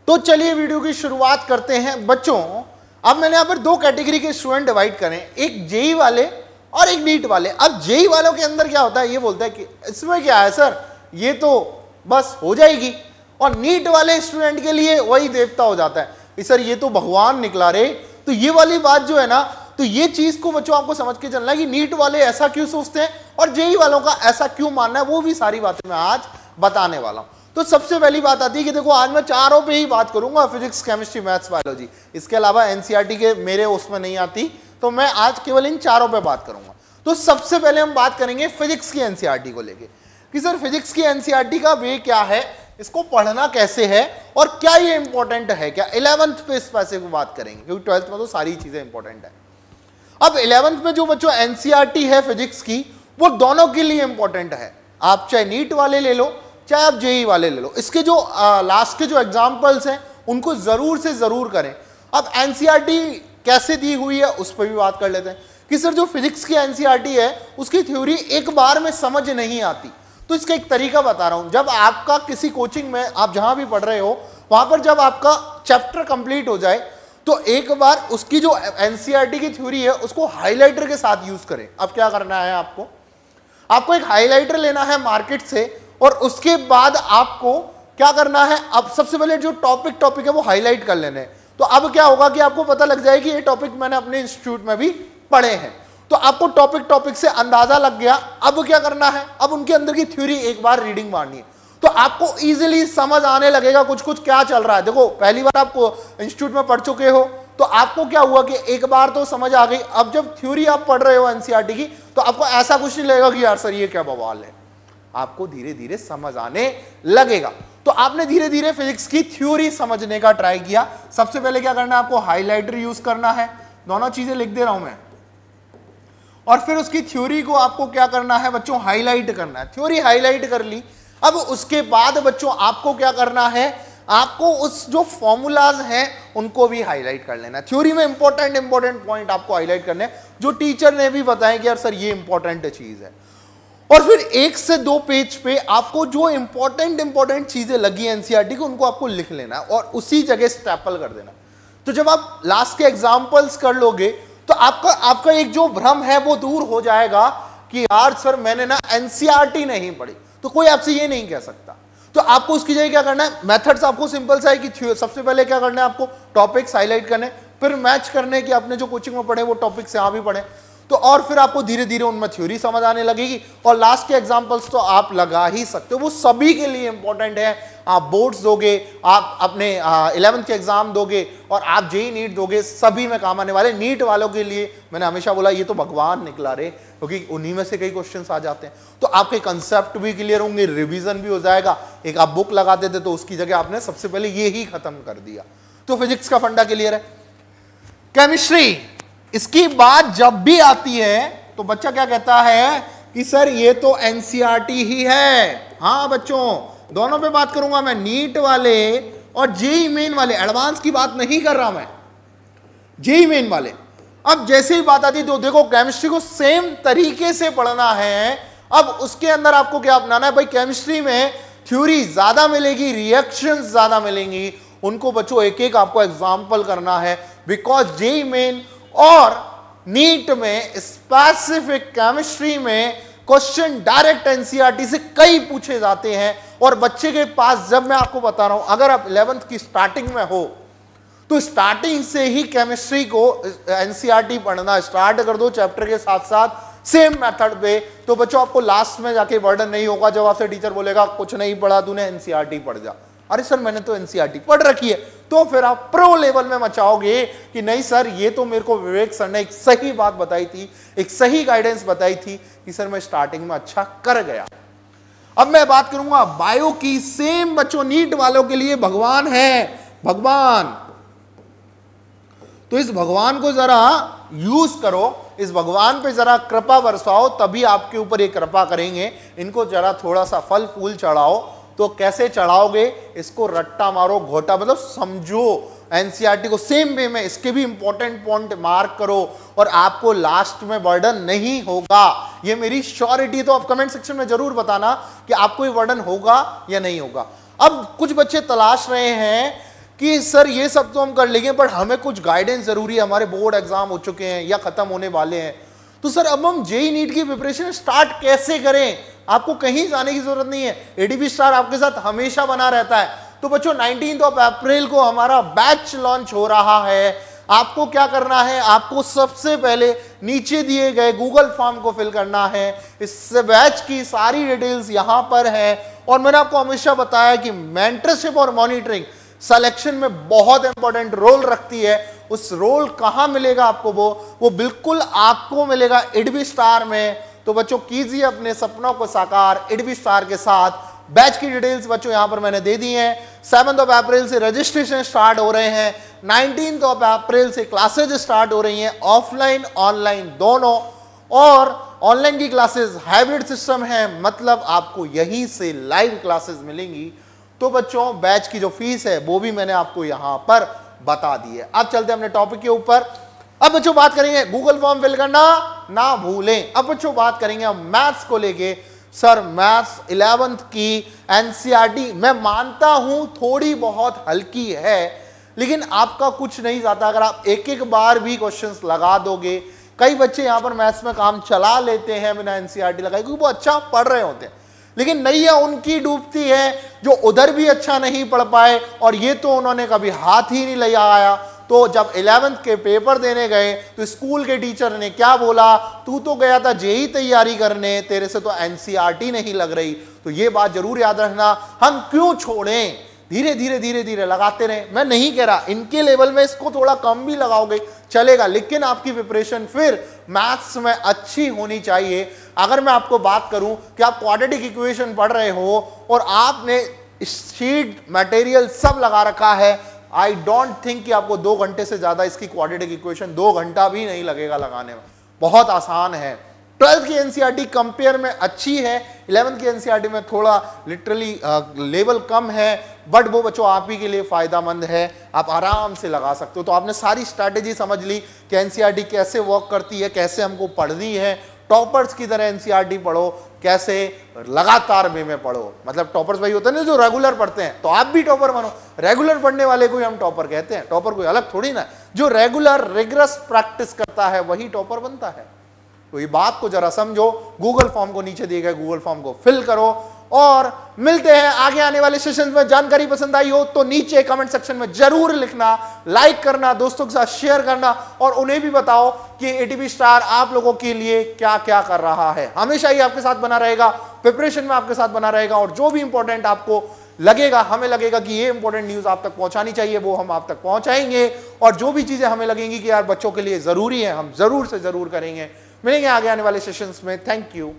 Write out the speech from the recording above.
तो चलिए वीडियो की शुरुआत करते हैं बच्चों। अब मैंने यहाँ पर दो कैटेगरी के स्टूडेंट डिवाइड करें, एक जेई वाले और एक नीट वाले। अब जेई वालों के अंदर क्या होता है, ये बोलता है कि इसमें क्या है सर, ये तो बस हो जाएगी, और नीट वाले स्टूडेंट के लिए वही देवता हो जाता है, सर ये तो भगवान निकला रे। तो ये वाली बात जो है ना, तो ये चीज को बच्चों आपको समझ के चलना है कि नीट वाले ऐसा क्यों सोचते हैं और जेई वालों का ऐसा क्यों मानना है, वो भी सारी बातें मैं आज बताने वाला हूं। तो सबसे पहली बात आती है कि देखो आज मैं चारों पे ही बात करूंगा, फिजिक्स, केमिस्ट्री, मैथ्स, बायोलॉजी, इसके अलावा एनसीईआरटी के मेरे उसमें नहीं आती, तो मैं आज केवल इन चारों पे बात करूंगा। तो सबसे पहले हम बात करेंगे फिजिक्स की एनसीईआरटी को लेके कि सर फिजिक्स की एनसीईआरटी का वे क्या है, इसको पढ़ना कैसे है और क्या ये इंपॉर्टेंट है क्या। 11th पे इस पैसे को बात करेंगे क्योंकि 12th में तो सारी चीजें इंपॉर्टेंट है। अब 11th में जो बच्चों एनसीईआरटी है फिजिक्स की, वो दोनों के लिए इंपॉर्टेंट है। आप चाहे नीट वाले ले लो चाहे आप जेई वाले ले लो, इसके जो लास्ट के जो एग्जांपल्स हैं उनको जरूर से जरूर करें। अब एनसीईआरटी कैसे दी हुई है उस पर भी बात कर लेते हैं कि सर जो फिजिक्स की एनसीईआरटी है उसकी थ्योरी एक बार में समझ नहीं आती। तो इसका एक तरीका बता रहा हूं, जब आपका किसी कोचिंग में आप जहां भी पढ़ रहे हो वहां पर जब आपका चैप्टर कंप्लीट हो जाए तो एक बार उसकी जो एनसीईआरटी की थ्योरी है उसको हाइलाइटर के साथ यूज करें। अब क्या करना है, आपको एक हाइलाइटर लेना है मार्केट से और उसके बाद आपको क्या करना है, अब सबसे पहले जो टॉपिक है वो हाईलाइट कर लेने। तो अब क्या होगा कि आपको पता लग जाएगी ये टॉपिक मैंने अपने इंस्टीट्यूट में भी पढ़े हैं, तो आपको टॉपिक से अंदाजा लग गया। अब क्या करना है, अब उनके अंदर की थ्योरी एक बार रीडिंग मारनी है तो आपको इजीली समझ आने लगेगा कुछ क्या चल रहा है। देखो पहली बार आपको इंस्टीट्यूट में पढ़ चुके हो तो आपको क्या हुआ कि एक बार तो समझ आ गई। अब जब थ्योरी आप पढ़ रहे हो एनसीईआरटी की तो आपको ऐसा कुछ नहीं लगेगा कि यार सर ये क्या बवाल है, आपको धीरे धीरे समझ आने लगेगा। तो आपने धीरे धीरे फिजिक्स की थ्योरी समझने का ट्राई किया। सबसे पहले क्या करना है, आपको हाइलाइटर यूज करना है, दोनों चीजें लिख दे रहा हूं मैं, और फिर उसकी थ्योरी को आपको क्या करना है बच्चों, हाईलाइट करना है। थ्योरी हाईलाइट कर ली, अब उसके बाद बच्चों आपको क्या करना है, आपको उस जो फॉर्मूलाज हैं उनको भी हाईलाइट कर लेना है। थ्योरी में इंपॉर्टेंट पॉइंट आपको हाईलाइट करने हैं जो टीचर ने भी बताया कि यार सर ये इंपॉर्टेंट चीज है। और फिर 1 से 2 पेज पे आपको जो इंपॉर्टेंट चीजें लगी एनसीईआरटी को उनको आपको लिख लेना और उसी जगह स्टेपल कर देना। तो जब आप लास्ट के एग्जांपल्स कर लोगे तो आपका एक जो भ्रम है वो दूर हो जाएगा कि यार सर मैंने ना एनसीईआरटी नहीं पढ़ी, तो कोई आपसे ये नहीं कह सकता। तो आपको उसकी जगह क्या करना है, मेथड्स आपको सिंपल सा है कि सबसे पहले क्या करना है, आपको टॉपिक्स हाईलाइट करने, फिर मैच करने कि आपने जो कोचिंग में पढ़े वो टॉपिक्स यहां भी पढ़े, तो और फिर आपको धीरे धीरे उनमें थ्योरी समझ आने लगेगी। और लास्ट के एग्जांपल्स तो आप लगा ही सकते हो, वो सभी के लिए इंपॉर्टेंट है। आप बोर्ड्स दोगे, आप अपने 11th के एग्जाम दोगे और आप जेई नीट दोगे, सभी में काम आने वाले। नीट वालों के लिए मैंने हमेशा बोला ये तो भगवान निकला रे, क्योंकि उन्हीं में से कई क्वेश्चंस आ जाते हैं। तो आपके कंसेप्ट भी क्लियर होंगे, रिवीजन भी हो जाएगा। एक आप बुक लगाते थे तो उसकी जगह आपने सबसे पहले ये ही खत्म कर दिया। तो फिजिक्स का फंडा क्लियर है। केमिस्ट्री, इसकी बात जब भी आती है तो बच्चा क्या कहता है कि सर ये तो एनसीईआरटी ही है। हाँ बच्चों, दोनों पे बात करूंगा मैं, नीट वाले और जेई मेन वाले, एडवांस की बात नहीं कर रहा मैं, जेई मेन वाले। अब जैसे ही बात आती है तो देखो केमिस्ट्री को सेम तरीके से पढ़ना है। अब उसके अंदर आपको क्या अपनाना है भाई, केमिस्ट्री में थ्योरी ज्यादा मिलेगी, रिएक्शंस ज्यादा मिलेंगी, उनको बच्चों एक एक आपको एग्जाम्पल करना है। बिकॉज जेई मेन और नीट में स्पेसिफिक केमिस्ट्री में क्वेश्चन डायरेक्ट एनसीईआरटी से कई पूछे जाते हैं। और बच्चे के पास, जब मैं आपको बता रहा हूं, अगर आप 11th की स्टार्टिंग में हो तो स्टार्टिंग से ही केमिस्ट्री को एनसीईआरटी पढ़ना स्टार्ट कर दो चैप्टर के साथ साथ सेम मेथड पे, तो बच्चों आपको लास्ट में जाके बर्डन नहीं होगा जब आपसे टीचर बोलेगा कुछ नहीं पढ़ा तूने, एनसीईआरटी पढ़ जा। अरे सर मैंने तो एनसीईआरटी पढ़ रखी है, तो फिर आप प्रो लेवल में मचाओगे कि नहीं सर ये तो मेरे को विवेक सर ने एक सही बात बताई थी, एक सही गाइडेंस बताई थी कि सर मैं स्टार्टिंग में अच्छा कर गया। अब मैं बात करूंगा बायो की। सेम बच्चों नीट वालों के लिए भगवान है, भगवान। तो इस भगवान को जरा यूज करो, इस भगवान पे जरा कृपा बरसाओ, तभी आपके ऊपर ये कृपा करेंगे। इनको जरा थोड़ा सा फल फूल चढ़ाओ। तो कैसे चढ़ाओगे, इसको रट्टा मारो, घोटा, मतलब समझो एनसीईआरटी को सेम वे में, इसके भी इंपॉर्टेंट पॉइंट मार्क करो और आपको लास्ट में बर्डन नहीं होगा। ये मेरी श्योरिटी। तो आप कमेंट सेक्शन में जरूर बताना कि आपको ये बर्डन होगा या नहीं होगा। अब कुछ बच्चे तलाश रहे हैं कि सर ये सब तो हम कर लेंगे पर हमें कुछ गाइडेंस जरूरी है, हमारे बोर्ड एग्जाम हो चुके हैं या खत्म होने वाले हैं, तो सर अब हम जेई नीट की प्रिपरेशन स्टार्ट कैसे करें? आपको कहीं जाने की जरूरत नहीं है, एडीपी स्टार आपके साथ हमेशा बना रहता है। तो बच्चों 19 अप्रैल को हमारा बैच लॉन्च हो रहा है। आपको क्या करना है, आपको सबसे पहले नीचे दिए गए गूगल फॉर्म को फिल करना है। इस बैच की सारी डिटेल्स यहां पर है और मैंने आपको हमेशा बताया कि मेंटरशिप और मॉनिटरिंग सिलेक्शन में बहुत इंपॉर्टेंट रोल रखती है। उस रोल कहां मिलेगा आपको? वो बिल्कुल आपको मिलेगा एडबी स्टार में। तो बच्चों कीजिए अपने सपनों को साकार एडबी स्टार के साथ। बैच की डिटेल्स बच्चों यहां पर मैंने दे दी हैं। 7 अप्रैल से रजिस्ट्रेशन स्टार्ट हो रहे हैं, 19 अप्रैल से क्लासेज स्टार्ट हो रही हैं, ऑफलाइन ऑनलाइन दोनों। और ऑनलाइन की क्लासेस हाइब्रिड सिस्टम है, मतलब आपको यहीं से लाइव क्लासेस मिलेंगी। तो बच्चों बैच की जो फीस है वो भी मैंने आपको यहां पर बता दी है। अब चलते हैं अपने टॉपिक के ऊपर। अब बच्चों बात करेंगे गूगल फॉर्म फिल करना ना भूलें। अब बच्चों बात करेंगे हम मैथ्स को लेके। सर मैथ्स 11th की एनसीईआरटी मैं मानता हूं थोड़ी बहुत हल्की है, लेकिन आपका कुछ नहीं जाता अगर आप एक एक बार भी क्वेश्चंस लगा दोगे। कई बच्चे यहां पर मैथ्स में काम चला लेते हैं बिना एनसीईआरटी लगाए क्योंकि वो अच्छा पढ़ रहे होते हैं, लेकिन नैया उनकी डूबती है जो उधर भी अच्छा नहीं पढ़ पाए और ये तो उन्होंने कभी हाथ ही नहीं लगाया। तो जब 11th के पेपर देने गए तो स्कूल के टीचर ने क्या बोला, तू तो गया था जेई तैयारी करने, तेरे से तो एनसीईआरटी नहीं लग रही। तो ये बात जरूर याद रखना, हम क्यों छोड़ें, धीरे धीरे धीरे धीरे लगाते रहे। मैं नहीं कह रहा इनके लेवल में इसको थोड़ा कम भी लगाओगे चलेगा, लेकिन आपकी प्रिपरेशन फिर मैथ्स में अच्छी होनी चाहिए। अगर मैं आपको बात करूं कि आप क्वाड्रेटिक इक्वेशन पढ़ रहे हो और आपने शीट मटेरियल सब लगा रखा है, आई डोंट थिंक कि आपको 2 घंटे से ज्यादा इसकी क्वाड्रेटिक इक्वेशन 2 घंटा भी नहीं लगेगा लगाने में, बहुत आसान है। 12th की एनसीईआरटी कंपेयर में अच्छी है, 11th की एनसीईआरटी में थोड़ा लिटरली लेवल कम है, बट वो बच्चों आप ही के लिए फायदेमंद है, आप आराम से लगा सकते हो। तो आपने सारी स्ट्रैटेजी समझ ली कि एनसीईआरटी कैसे वर्क करती है, कैसे हमको पढ़नी है। टॉपर्स की तरह एनसीईआरटी पढ़ो, कैसे लगातार वे में पढ़ो। मतलब टॉपर्स भाई होते हैं ना जो रेगुलर पढ़ते हैं, तो आप भी टॉपर बनो। रेगुलर पढ़ने वाले को ही हम टॉपर कहते हैं, टॉपर कोई अलग थोड़ी ना, जो रेगुलर रिगरस प्रैक्टिस करता है वही टॉपर बनता है। तो ये बात को जरा समझो। गूगल फॉर्म को नीचे दिए गए गूगल फॉर्म को फिल करो और मिलते हैं आगे आने वाले सेशन में। जानकारी पसंद आई हो तो नीचे कमेंट सेक्शन में जरूर लिखना, लाइक करना, दोस्तों के साथ शेयर करना और उन्हें भी बताओ कि एडीपी स्टार आप लोगों के लिए क्या क्या कर रहा है। हमेशा ही आपके साथ बना रहेगा, प्रिपरेशन में आपके साथ बना रहेगा और जो भी इंपॉर्टेंट आपको लगेगा, हमें लगेगा कि ये इंपॉर्टेंट न्यूज आप तक पहुंचानी चाहिए, वो हम आप तक पहुंचाएंगे। और जो भी चीजें हमें लगेंगी कि यार बच्चों के लिए जरूरी है, हम जरूर से जरूर करेंगे। मिलेंगे आगे आने वाले सेशंस में। Thank you.